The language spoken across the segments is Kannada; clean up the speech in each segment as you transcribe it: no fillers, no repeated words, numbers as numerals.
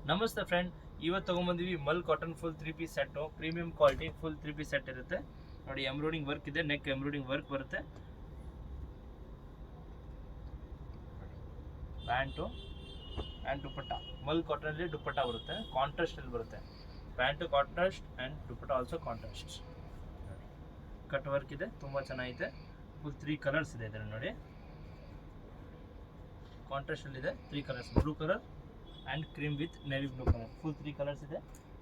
ನಮಸ್ತೆ ಫ್ರೆಂಡ್, ಇವತ್ತು ತೊಗೊಂಬಂದಿವಿ mul cotton full 3 piece set, premium quality full 3 piece set ಇರುತ್ತೆ ನೋಡಿ. ಎಂಬ್ರಾಯ್ಡಿಂಗ್ ವರ್ಕ್ ಇದೆ, ನೆಕ್ ಎಂಬ್ರಾಯ್ಡಿಂಗ್ ವರ್ಕ್ ಬರುತ್ತೆ. ಪ್ಯಾಂಟು ಆ್ಯಂಡ್ ದುಪ್ಪಟ್ಟ, ಮಲ್ ಕಾಟನಲ್ಲಿ ದುಪ್ಪಟ್ಟ ಬರುತ್ತೆ, ಕಾಂಟ್ರಾಸ್ಟ್ ಅಲ್ಲಿ ಬರುತ್ತೆ. Pant contrast and dupatta also contrast. Cut work ಇದೆ, ತುಂಬ ಚೆನ್ನಾಗಿದೆ. ಫುಲ್ 3 ಕಲರ್ಸ್ ಇದೆ ಇದರಲ್ಲಿ ನೋಡಿ. ಕಾಂಟ್ರಾಸ್ಟ್ ಅಲ್ಲಿ ಇದೆ 3 colours, blue colour and cream with navy blue colour, full 3 colours ಇದೆ.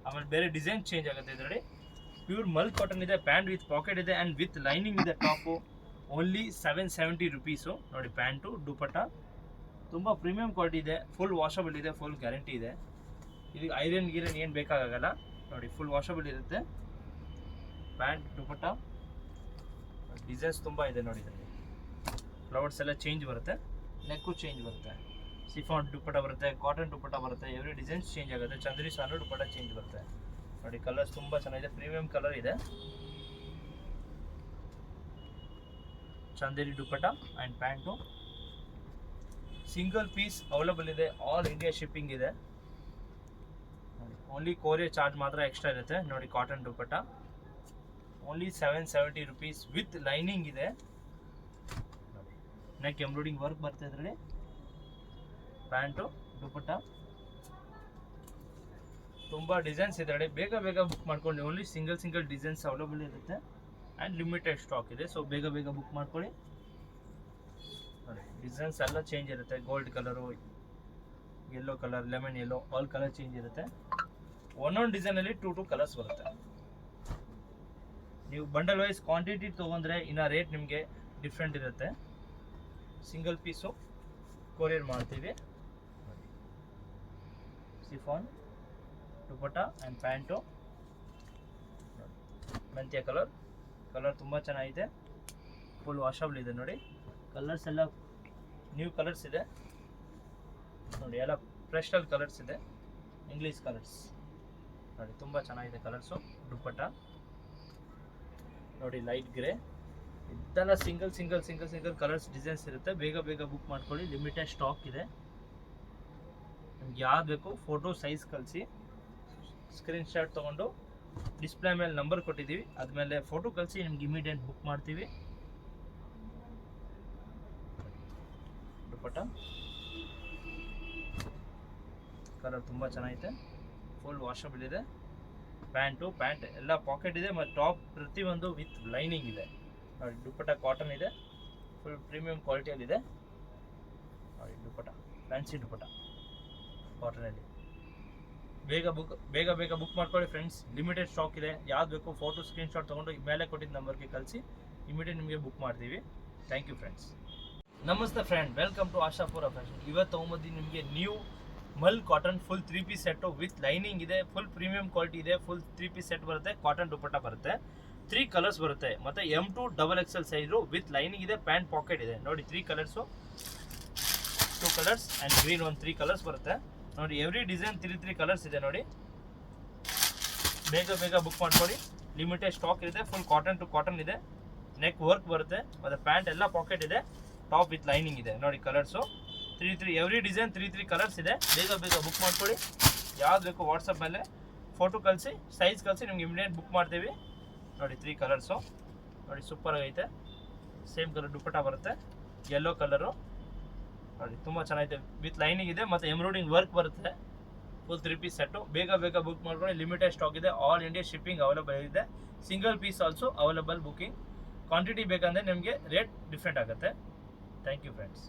ಆಮೇಲೆ ಬೇರೆ ಡಿಸೈನ್ ಚೇಂಜ್ ಆಗುತ್ತೆ ಇದರಲ್ಲಿ. ಪ್ಯೂರ್ ಮಲ್ ಕಾಟನ್ ಇದೆ, ಪ್ಯಾಂಟ್ ವಿತ್ ಪಾಕೆಟ್ ಇದೆ ಆ್ಯಂಡ್ ವಿತ್ ಲೈನಿಂಗ್ ಇದೆ. ಟಾಪು ಓನ್ಲಿ 770 ರುಪೀಸು ನೋಡಿ. ಪ್ಯಾಂಟು ದುಪ್ಪಟ್ಟ ತುಂಬ ಪ್ರೀಮಿಯಂ ಕ್ವಾಲಿಟಿ ಇದೆ, ಫುಲ್ ವಾಷಬಲ್ ಇದೆ, ಫುಲ್ ಗ್ಯಾರಂಟಿ ಇದೆ. ಇದಕ್ಕೆ ಐರನ್ ಗೀರನ್ ಏನು ಬೇಕಾಗಲ್ಲ ನೋಡಿ, ಫುಲ್ ವಾಷಬಲ್ ಇರುತ್ತೆ. ಪ್ಯಾಂಟ್ ದುಪ್ಪಟ್ಟ ಡಿಸೈನ್ಸ್ ತುಂಬ ಇದೆ ನೋಡಿ. ಇದರಲ್ಲಿ ಫ್ಲವರ್ಸ್ ಎಲ್ಲ ಚೇಂಜ್ ಬರುತ್ತೆ, ನೆಕ್ಕು ಚೇಂಜ್ ಬರುತ್ತೆ. ಸಿಫಾನ್ ದುಪ್ಪಟ್ಟ ಬರುತ್ತೆ, ಕಾಟನ್ ದುಪ್ಪಟ್ಟ ಬರುತ್ತೆ, ಎವ್ರಿ ಡಿಸೈನ್ಸ್ ಚೇಂಜ್ ಆಗುತ್ತೆ. ಚಂದ್ರಿ ಸಾಲು ದುಪ್ಪಟ್ಟ ಚೇಂಜ್ ಬರುತ್ತೆ ನೋಡಿ. ಕಲರ್ಸ್ ತುಂಬ ಚೆನ್ನಾಗಿದೆ, ಪ್ರೀಮಿಯಂ ಕಲರ್ ಇದೆ. Chanderi dupatta and pant single piece available ಇದೆ, ಆಲ್ ಇಂಡಿಯಾ ಶಿಪ್ಪಿಂಗ್ ಇದೆ ನೋಡಿ. ಓನ್ಲಿ ಕೊರಿಯರ್ ಚಾರ್ಜ್ ಮಾತ್ರ ಎಕ್ಸ್ಟ್ರಾ ಇರುತ್ತೆ ನೋಡಿ. Cotton dupatta only 770 rupees with lining ಇದೆ ನೋಡಿ. ನೆಕ್ ಎಂಬ್ರಾಯ್ಡಿಂಗ್ ವರ್ಕ್ ಬರುತ್ತೆ ಇದರಲ್ಲಿ. ಪ್ಯಾಂಟು ದುಪ್ಪಟ್ಟ ತುಂಬ ಡಿಸೈನ್ಸ್ ಇದರಲ್ಲಿ, ಬೇಗ ಬೇಗ ಬುಕ್ ಮಾಡ್ಕೊಂಡು. ಓನ್ಲಿ ಸಿಂಗಲ್ ಡಿಸೈನ್ಸ್ ಅವೈಲಬಲ್ ಇರುತ್ತೆ ಆ್ಯಂಡ್ ಲಿಮಿಟೆಡ್ ಸ್ಟಾಕ್ ಇದೆ. ಸೊ ಬೇಗ ಬುಕ್ ಮಾಡ್ಕೊಳ್ಳಿ ನೋಡಿ. ಡಿಸೈನ್ಸ್ ಎಲ್ಲ ಚೇಂಜ್ ಇರುತ್ತೆ, gold colour, yellow colour, lemon yellow, all colour change ಇರುತ್ತೆ. ಒಂದೊಂದು ಡಿಸೈನಲ್ಲಿ 2 ಕಲರ್ಸ್ ಬರುತ್ತೆ. ನೀವು ಬಂಡಲ್ ವೈಸ್ ಕ್ವಾಂಟಿಟಿ ತೊಗೊಂಡ್ರೆ ಇನ್ನು ರೇಟ್ ನಿಮಗೆ ಡಿಫ್ರೆಂಟ್ ಇರುತ್ತೆ. ಸಿಂಗಲ್ ಪೀಸು ಕೊರಿಯರ್ ಮಾಡ್ತೀವಿ. ಸಿಫಾನ್ ದುಪ್ಪಟ್ಟ ಆ್ಯಂಡ್ ಪ್ಯಾಂಟು ಮೆಂತ್ಯ ಕಲರ್ ತುಂಬ ಚೆನ್ನಾಗಿದೆ, ಫುಲ್ ವಾಷಬಲ್ ಇದೆ ನೋಡಿ. ಕಲರ್ಸ್ ಎಲ್ಲ ನ್ಯೂ ಕಲರ್ಸ್ ಇದೆ ನೋಡಿ, ಎಲ್ಲ ಫ್ರೆಶಲ್ ಕಲರ್ಸ್ ಇದೆ, ಇಂಗ್ಲೀಷ್ ಕಲರ್ಸ್ ನೋಡಿ. ತುಂಬ ಚೆನ್ನಾಗಿದೆ ಕಲರ್ಸು. ದುಪ್ಪಟ್ಟ ನೋಡಿ, ಲೈಟ್ ಗ್ರೇ, ಇದೆಲ್ಲ ಸಿಂಗಲ್ ಕಲರ್ಸ್ ಡಿಸೈನ್ಸ್ ಇರುತ್ತೆ. ಬೇಗ ಬುಕ್ ಮಾಡ್ಕೊಳ್ಳಿ, ಲಿಮಿಟೆಡ್ ಸ್ಟಾಕ್ ಇದೆ. ನಿಮ್ಗೆ ಯಾವ್ದು ಬೇಕು ಫೋಟೋ ಸೈಜ್ ಕಳಿಸಿ, ಸ್ಕ್ರೀನ್ಶಾಟ್ ತೊಗೊಂಡು ಡಿಸ್ಪ್ಲೇ ಮೇಲೆ ನಂಬರ್ ಕೊಟ್ಟಿದ್ದೀವಿ, ಅದ್ಮೇಲೆ ಫೋಟೋ ಕಳಿಸಿ, ನಿಮ್ಗೆ ಇಮಿಡಿಯೇಟ್ ಬುಕ್ ಮಾಡ್ತೀವಿ. ದುಪ್ಪಟ್ಟ ಕಲರ್ ತುಂಬ ಚೆನ್ನಾಗಿದೆ, ಫುಲ್ ವಾಷಬಲ್ ಇದೆ. ಪ್ಯಾಂಟ್ ಎಲ್ಲ ಪಾಕೆಟ್ ಇದೆ ಮತ್ತು ಟಾಪ್ ಪ್ರತಿಯೊಂದು ವಿತ್ ಲೈನಿಂಗ್ ಇದೆ ನೋಡಿ. ದುಪ್ಪಟ್ಟ ಕಾಟನ್ ಇದೆ, ಫುಲ್ ಪ್ರೀಮಿಯಂ ಕ್ವಾಲಿಟಿಯಲ್ಲಿದೆ ನೋಡಿ. ದುಪ್ಪಟ್ಟ ಫ್ಯಾನ್ಸಿ ದುಪ್ಪಟ್ಟ ಕಾಟನಲ್ಲಿ. ಬೇಗ ಬುಕ್ ಮಾಡ್ಕೊಳ್ಳಿ ಫ್ರೆಂಡ್ಸ್, ಲಿಮಿಟೆಡ್ ಸ್ಟಾಕ್ ಇದೆ. ಯಾವ್ದು ಬೇಕು ಫೋಟೋ ಸ್ಕ್ರೀನ್ಶಾಟ್ ತೊಗೊಂಡು ಮೇಲೆ ಕೊಟ್ಟಿದ್ದ ನಂಬರ್ಗೆ ಕಳಿಸಿ, ಇಮಿಡಿಯೇಟ್ ನಿಮಗೆ ಬುಕ್ ಮಾಡ್ತೀವಿ. Thank you friends. ನಮಸ್ತೆ friend, welcome to Ashapura fashion. ಇವತ್ತು ತೊಗೊಂಬಂದು ನಿಮಗೆ new mul cotton full 3 piece set with lining ಇದೆ, ಫುಲ್ ಪ್ರೀಮಿಯಂ ಕ್ವಾಲಿಟಿ ಇದೆ. ಫುಲ್ 3 ಪೀಸ್ ಸೆಟ್ ಬರುತ್ತೆ, ಕಾಟನ್ ದುಪ್ಪಟ್ಟ ಬರುತ್ತೆ, 3 ಕಲರ್ಸ್ ಬರುತ್ತೆ. ಮತ್ತು M2 XXL size with lining ಇದೆ, ಪ್ಯಾಂಟ್ ಪಾಕೆಟ್ ಇದೆ ನೋಡಿ. 3 ಕಲರ್ಸು, 2 ಕಲರ್ಸ್ ಆ್ಯಂಡ್ ಗ್ರೀನ್ ಒಂದು 3 ಕಲರ್ಸ್ ಬರುತ್ತೆ ನೋಡಿ. ಎವ್ರಿ ಡಿಸೈನ್ 3 ಕಲರ್ಸ್ ಇದೆ ನೋಡಿ. ಬೇಗ ಬುಕ್ ಮಾಡ್ಕೊಳ್ಳಿ, ಲಿಮಿಟೆಡ್ ಸ್ಟಾಕ್ ಇದೆ. ಫುಲ್ ಕಾಟನ್ ಟು ಕಾಟನ್ ಇದೆ, ನೆಕ್ ವರ್ಕ್ ಬರುತ್ತೆ, ಮತ್ತು ಪ್ಯಾಂಟ್ ಎಲ್ಲ ಪಾಕೆಟ್ ಇದೆ, ಟಾಪ್ ವಿತ್ ಲೈನಿಂಗ್ ಇದೆ ನೋಡಿ. ಕಲರ್ಸು 3 ಎವ್ರಿ ಡಿಸೈನ್ 3 ಕಲರ್ಸ್ ಇದೆ. ಬೇಗ ಬುಕ್ ಮಾಡ್ಕೊಳ್ಳಿ. ಯಾವ್ದು ಬೇಕು ವಾಟ್ಸಪ್ ಮೇಲೆ ಫೋಟೋ ಕಳಿಸಿ, ಸೈಜ್ ಕಳಿಸಿ, ನಿಮ್ಗೆ ಇಮಿಡಿಯೇಟ್ ಬುಕ್ ಮಾಡ್ತೀವಿ ನೋಡಿ. 3 ಕಲರ್ಸು ನೋಡಿ, ಸೂಪರ್ ಆಗೈತೆ. ಸೇಮ್ ಕಲರ್ ದುಪ್ಪಟ್ಟ ಬರುತ್ತೆ, ಯೆಲ್ಲೋ ಕಲರು ನೋಡಿ, ತುಂಬ ಚೆನ್ನಾಗಿದೆ. ವಿತ್ ಲೈನಿಂಗ್ ಇದೆ ಮತ್ತು ಎಂಬ್ರಾಯ್ಡಿಂಗ್ ವರ್ಕ್ ಬರುತ್ತೆ. Full 3 piece set. ಬೇಗ ಬುಕ್ ಮಾಡ್ಕೊಂಡು, ಲಿಮಿಟೆಡ್ ಸ್ಟಾಕ್ ಇದೆ, ಆಲ್ ಇಂಡಿಯಾ ಶಿಪ್ಪಿಂಗ್ ಅವೈಲಬಲ್ ಇದೆ. Single piece also available booking. Quantity ಬೇಕಂದರೆ ನಿಮಗೆ ರೇಟ್ ಡಿಫ್ರೆಂಟ್ ಆಗುತ್ತೆ. Thank you friends.